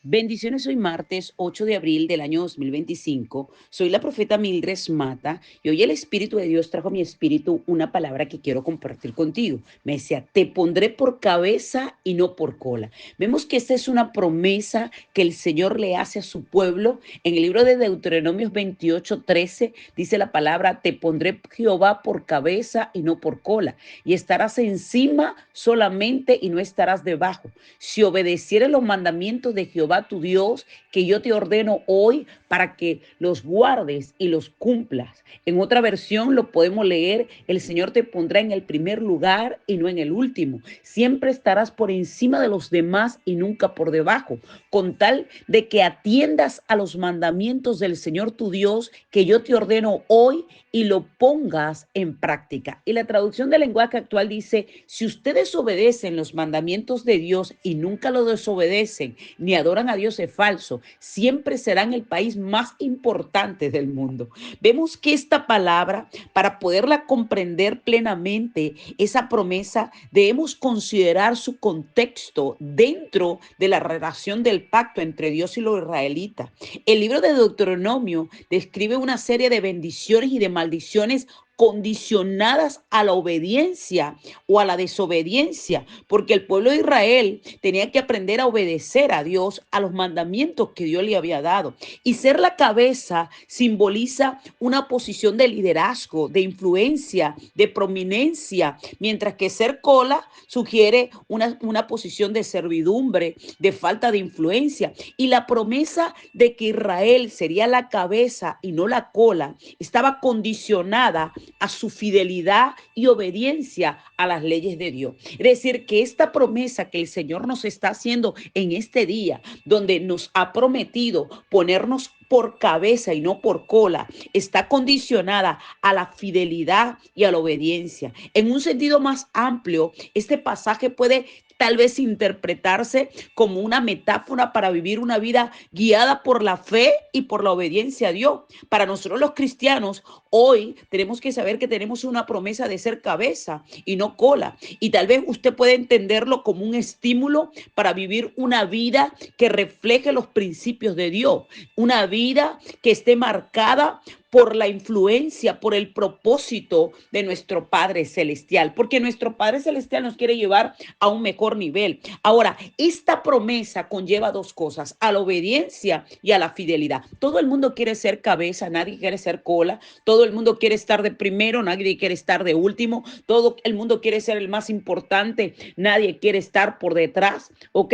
Bendiciones, hoy martes 8 de abril del año 2025. Soy la profeta Mildred Mata y hoy el Espíritu de Dios trajo a mi espíritu una palabra que quiero compartir contigo. Me decía, te pondré por cabeza y no por cola. Vemos que esta es una promesa que el Señor le hace a su pueblo. En el libro de Deuteronomios 28:13 dice la palabra, te pondré Jehová por cabeza y no por cola. Y estarás encima solamente y no estarás debajo. Si obedecieres los mandamientos de Jehová tu Dios, que yo te ordeno hoy para que los guardes y los cumplas. En otra versión lo podemos leer, el Señor te pondrá en el primer lugar y no en el último. Siempre estarás por encima de los demás y nunca por debajo, con tal de que atiendas a los mandamientos del Señor tu Dios, que yo te ordeno hoy, y lo pongas en práctica. Y la traducción del lenguaje actual dice, si ustedes obedecen los mandamientos de Dios y nunca lo desobedecen, ni adoran a dioses falsos, siempre serán el país más importante del mundo. Vemos que esta palabra, para poderla comprender plenamente, esa promesa, debemos considerar su contexto dentro de la relación del pacto entre Dios y los israelitas. El libro de Deuteronomio describe una serie de bendiciones y de maldiciones condicionadas a la obediencia o a la desobediencia, porque el pueblo de Israel tenía que aprender a obedecer a Dios, a los mandamientos que Dios le había dado. Y ser la cabeza simboliza una posición de liderazgo, de influencia, de prominencia, mientras que ser cola sugiere una posición de servidumbre, de falta de influencia. Y la promesa de que Israel sería la cabeza y no la cola estaba condicionada a su fidelidad y obediencia a las leyes de Dios. Es decir, que esta promesa que el Señor nos está haciendo en este día, donde nos ha prometido ponernos por cabeza y no por cola, está condicionada a la fidelidad y a la obediencia. En un sentido más amplio, este pasaje puede tal vez interpretarse como una metáfora para vivir una vida guiada por la fe y por la obediencia a Dios. Para nosotros los cristianos, hoy tenemos que saber que tenemos una promesa de ser cabeza y no cola. Y tal vez usted puede entenderlo como un estímulo para vivir una vida que refleje los principios de Dios, una vida que esté marcada por la influencia, por el propósito de nuestro Padre Celestial, porque nuestro Padre Celestial nos quiere llevar a un mejor nivel. Ahora, esta promesa conlleva dos cosas, a la obediencia y a la fidelidad. Todo el mundo quiere ser cabeza, nadie quiere ser cola, todo el mundo quiere estar de primero, nadie quiere estar de último, todo el mundo quiere ser el más importante, nadie quiere estar por detrás, ¿ok?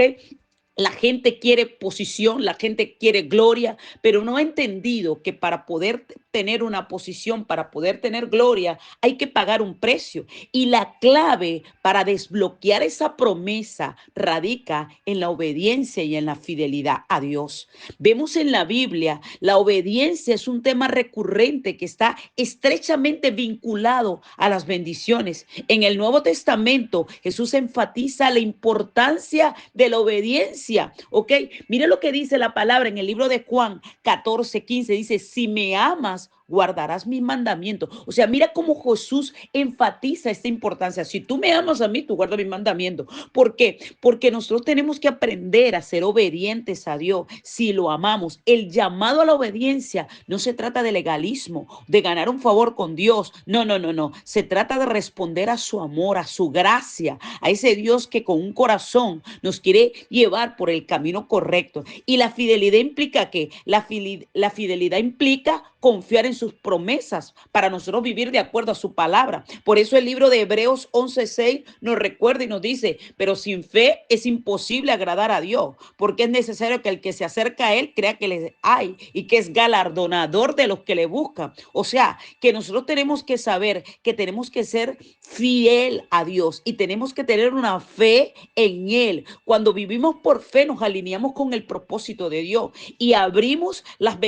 La gente quiere posición, la gente quiere gloria, pero no ha entendido que para poder tener una posición, para poder tener gloria, hay que pagar un precio. Y la clave para desbloquear esa promesa radica en la obediencia y en la fidelidad a Dios. Vemos en la Biblia, la obediencia es un tema recurrente que está estrechamente vinculado a las bendiciones. En el Nuevo Testamento, Jesús enfatiza la importancia de la obediencia. ¿Ok? Mire lo que dice la palabra en el libro de Juan 14:15. Dice, si me amas, guardarás mis mandamientos. O sea, mira cómo Jesús enfatiza esta importancia. Si tú me amas a mí, tú guardas mis mandamientos. ¿Por qué? Porque nosotros tenemos que aprender a ser obedientes a Dios si lo amamos. El llamado a la obediencia no se trata de legalismo, de ganar un favor con Dios. No, no, no, no. Se trata de responder a su amor, a su gracia, a ese Dios que con un corazón nos quiere llevar por el camino correcto. Y la fidelidad implica que la fidelidad implica confiar en sus promesas para nosotros vivir de acuerdo a su palabra. Por eso el libro de Hebreos 11:6 nos recuerda y nos dice, pero sin fe es imposible agradar a Dios, porque es necesario que el que se acerca a él crea que le hay y que es galardonador de los que le buscan. O sea, que nosotros tenemos que saber que tenemos que ser fiel a Dios y tenemos que tener una fe en él. Cuando vivimos por fe nos alineamos con el propósito de Dios y abrimos las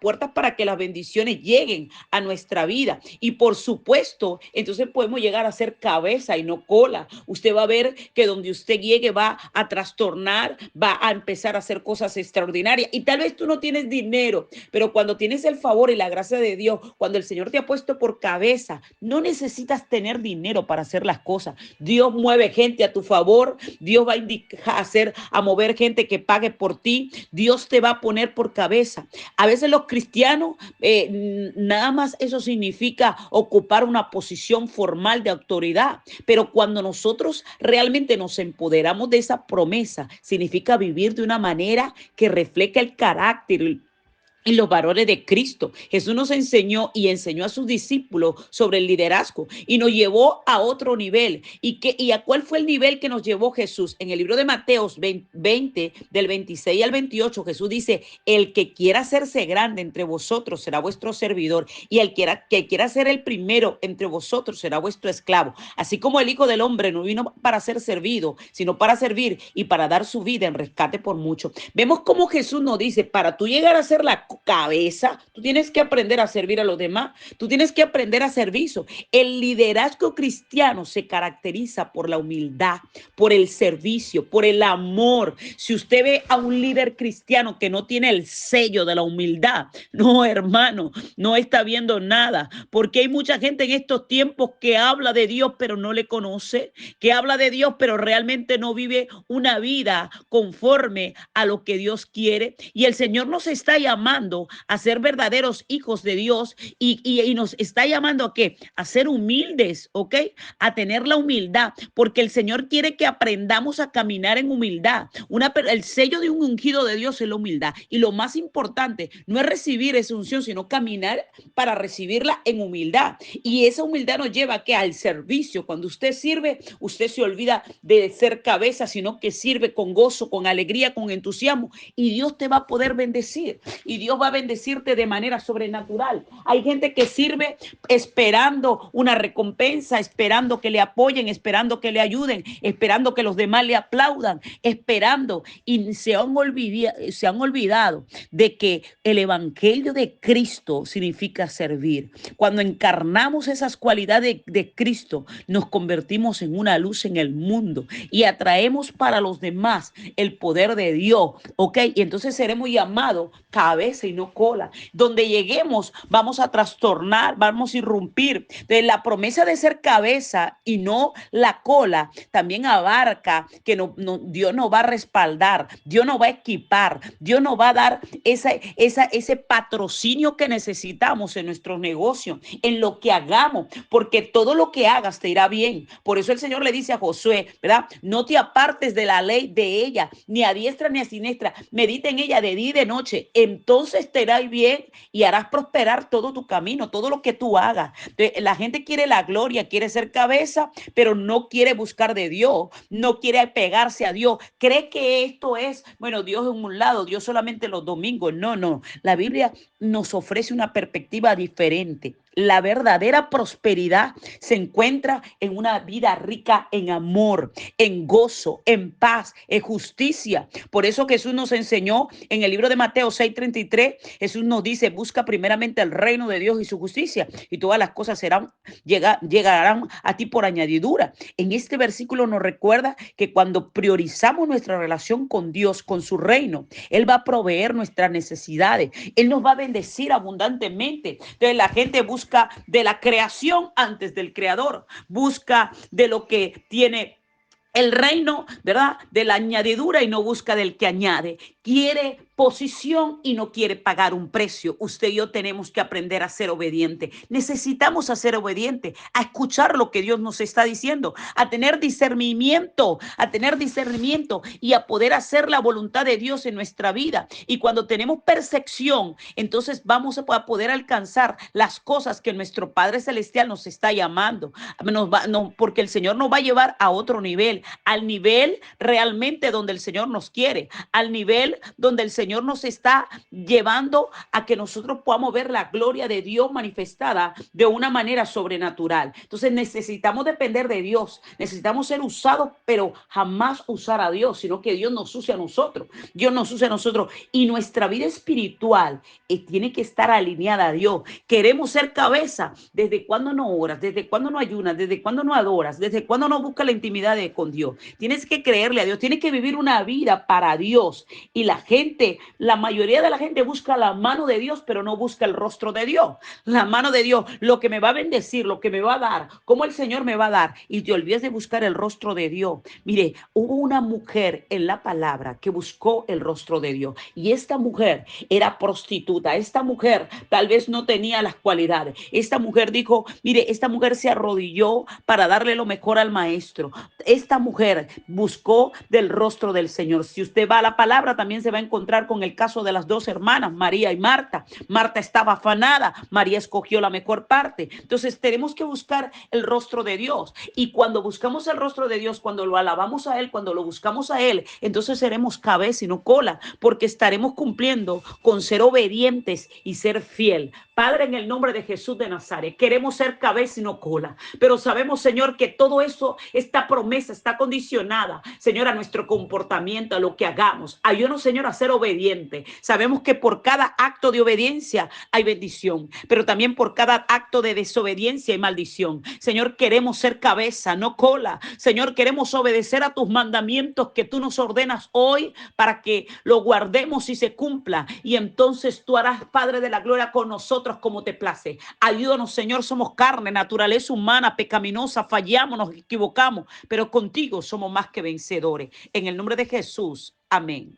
puertas para que las bendiciones bendiciones lleguen a nuestra vida. Y por supuesto, entonces podemos llegar a ser cabeza y no cola. Usted va a ver que donde usted llegue va a trastornar, va a empezar a hacer cosas extraordinarias. Y tal vez tú no tienes dinero, pero cuando tienes el favor y la gracia de Dios, cuando el Señor te ha puesto por cabeza, no necesitas tener dinero para hacer las cosas. Dios mueve gente a tu favor, Dios va a hacer, a mover gente que pague por ti, Dios te va a poner por cabeza. A veces los cristianos, nada más eso significa ocupar una posición formal de autoridad, pero cuando nosotros realmente nos empoderamos de esa promesa, significa vivir de una manera que refleja el carácter y los valores de Cristo. Jesús nos enseñó y enseñó a sus discípulos sobre el liderazgo y nos llevó a otro nivel. ¿Y a cuál fue el nivel que nos llevó Jesús? En el libro de Mateo 20, del 26 al 28, Jesús dice: el que quiera hacerse grande entre vosotros será vuestro servidor, y el que quiera ser el primero entre vosotros será vuestro esclavo. Así como el Hijo del Hombre no vino para ser servido, sino para servir y para dar su vida en rescate por muchos. Vemos cómo Jesús nos dice: para tú llegar a ser la cabeza, tú tienes que aprender a servir a los demás, tú tienes que aprender a servicio. El liderazgo cristiano se caracteriza por la humildad, por el servicio, por el amor. Si usted ve a un líder cristiano que no tiene el sello de la humildad, no, hermano, no está viendo nada, porque hay mucha gente en estos tiempos que habla de Dios pero no le conoce, que habla de Dios pero realmente no vive una vida conforme a lo que Dios quiere. Y el Señor nos está llamando a ser verdaderos hijos de Dios y nos está llamando a ¿qué? A ser humildes, ¿ok? A tener la humildad, porque el Señor quiere que aprendamos a caminar en humildad. El sello de un ungido de Dios es la humildad, y lo más importante no es recibir esa unción, sino caminar para recibirla en humildad. Y esa humildad nos lleva ¿a qué? Al servicio. Cuando usted sirve, usted se olvida de ser cabeza, sino que sirve con gozo, con alegría, con entusiasmo, y Dios te va a poder bendecir. Y Dios va a bendecirte de manera sobrenatural. Hay gente que sirve esperando una recompensa, esperando que le apoyen, esperando que le ayuden, esperando que los demás le aplaudan, esperando, y se han olvidado de que el evangelio de Cristo significa servir. Cuando encarnamos esas cualidades de Cristo, nos convertimos en una luz en el mundo y atraemos para los demás el poder de Dios, ¿ok? Y entonces seremos llamados cabeza y no cola. Donde lleguemos vamos a trastornar, vamos a irrumpir. Entonces, la promesa de ser cabeza y no la cola también abarca que Dios nos va a respaldar, Dios nos va a equipar, Dios nos va a dar ese patrocinio que necesitamos en nuestro negocio, en lo que hagamos, porque todo lo que hagas te irá bien. Por eso el Señor le dice a Josué, ¿verdad? No te apartes de la ley de ella, ni a diestra ni a siniestra, medita en ella de día y de noche, entonces te irá bien y harás prosperar todo tu camino, todo lo que tú hagas. La gente quiere la gloria, quiere ser cabeza, pero no quiere buscar de Dios, no quiere pegarse a Dios. Cree que esto es, bueno, Dios en un lado, Dios solamente los domingos. No, no. La Biblia nos ofrece una perspectiva diferente. La verdadera prosperidad se encuentra en una vida rica en amor, en gozo, en paz, en justicia. Por eso Jesús nos enseñó en el libro de Mateo 6:33, Jesús nos dice: busca primeramente el reino de Dios y su justicia, y todas las cosas llegarán a ti por añadidura. En este versículo nos recuerda que cuando priorizamos nuestra relación con Dios, con su reino, Él va a proveer nuestras necesidades, Él nos va a bendecir abundantemente. Entonces la gente busca de la creación antes del creador, busca de lo que tiene el reino, ¿verdad? De la añadidura, y no busca del que añade. Quiere posición y no quiere pagar un precio. Usted y yo tenemos que aprender a ser obediente. Necesitamos a ser obediente, a escuchar lo que Dios nos está diciendo, a tener discernimiento y a poder hacer la voluntad de Dios en nuestra vida. Y cuando tenemos percepción, entonces vamos a poder alcanzar las cosas que nuestro Padre Celestial nos está llamando. Porque el Señor nos va a llevar a otro nivel, al nivel realmente donde el Señor nos quiere, al nivel nivel donde el Señor nos está llevando a que nosotros podamos ver la gloria de Dios manifestada de una manera sobrenatural. Entonces necesitamos depender de Dios, necesitamos ser usados, pero jamás usar a Dios, sino que Dios nos use a nosotros. Dios nos use a nosotros y nuestra vida espiritual tiene que estar alineada a Dios. Queremos ser cabeza. ¿Desde cuándo no oras? ¿Desde cuándo no ayunas? ¿Desde cuándo no adoras? ¿Desde cuándo no buscas la intimidad con Dios? Tienes que creerle a Dios, tienes que vivir una vida para Dios. Y la mayoría de la gente busca la mano de Dios, pero no busca el rostro de Dios. La mano de Dios, lo que me va a bendecir, lo que me va a dar, cómo el Señor me va a dar. Y te olvides de buscar el rostro de Dios. Mire, hubo una mujer en la palabra que buscó el rostro de Dios. Y esta mujer era prostituta. Esta mujer tal vez no tenía las cualidades. Esta mujer dijo, mire, esta mujer se arrodilló para darle lo mejor al maestro. Esta mujer buscó del rostro del Señor. Si usted va a la palabra, también se va a encontrar con el caso de las dos hermanas, María y Marta. Marta estaba afanada, María escogió la mejor parte. Entonces tenemos que buscar el rostro de Dios. Y cuando buscamos el rostro de Dios, cuando lo alabamos a Él, cuando lo buscamos a Él, entonces seremos cabeza y no cola, porque estaremos cumpliendo con ser obedientes y ser fiel. Padre, en el nombre de Jesús de Nazaret, queremos ser cabeza y no cola, pero sabemos, Señor, que todo eso, esta promesa está condicionada, Señor, a nuestro comportamiento, a lo que hagamos. Ayúdanos, Señor, a ser obediente. Sabemos que por cada acto de obediencia hay bendición, pero también por cada acto de desobediencia hay maldición. Señor, queremos ser cabeza, no cola. Señor, queremos obedecer a tus mandamientos que tú nos ordenas hoy para que lo guardemos y se cumpla. Y entonces tú harás, Padre de la gloria, con nosotros como te place. Ayúdanos, Señor, somos carne, naturaleza humana, pecaminosa, fallamos, nos equivocamos, pero contigo somos más que vencedores. En el nombre de Jesús, amén.